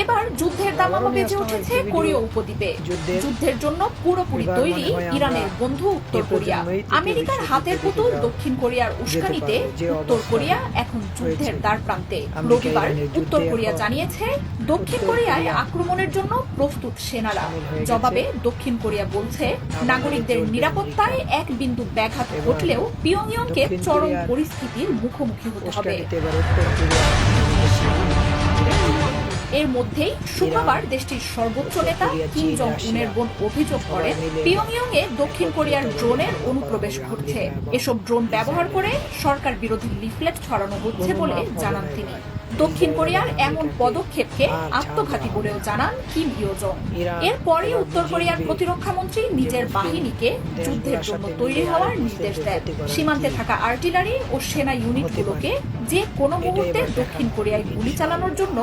এবার যুদ্ধের দামামা বেজে উঠেছে কোরীয় উপদ্বীপে। যুদ্ধের জন্য পুরোপুরি তৈরি ইরানের বন্ধু উত্তর কোরিয়া। আমেরিকার হাতের পুতুল দক্ষিণ কোরিয়ার উস্কানিতে উত্তর কোরিয়া এখন যুদ্ধের দ্বারপ্রান্তে। রবিবার উত্তর কোরিয়া জানিয়েছে দক্ষিণ কোরিয়ায় আক্রমণের জন্য প্রস্তুত সেনারা। জবাবে দক্ষিণ কোরিয়া বলছে নাগরিকদের নিরাপত্তায় এক বিন্দু ব্যাঘাত ঘটলেও পিয়ংইয়ংকে চরম পরিস্থিতির মুখোমুখি হতে হবে। এর মধ্যেই শুক্রবার দেশটির সর্বোচ্চ নেতা কিম জং উনের বোন অভিযোগ করেন পিয়ংইয়ংয়ে দক্ষিণ কোরিয়ার ড্রোনের অনুপ্রবেশ ঘটছে। এসব ড্রোন ব্যবহার করে সরকার বিরোধী লিফলেট ছড়ানো হচ্ছে বলে জানান তিনি। দক্ষিণ কোরিয়ার এমন পদক্ষেপকে আত্মঘাতী বলেও জানান কিম ইয় জং। এরপরই উত্তর কোরিয়ার প্রতিরক্ষা মন্ত্রী নিজের বাহিনীকে যুদ্ধের জন্য তৈরি হওয়ার নির্দেশ দেন। সীমান্তে থাকা আর্টিলারি ও সেনা ইউনিটগুলোকে যে কোনো মুহূর্তে দক্ষিণ কোরিয়ায় গুলি চালানোর জন্য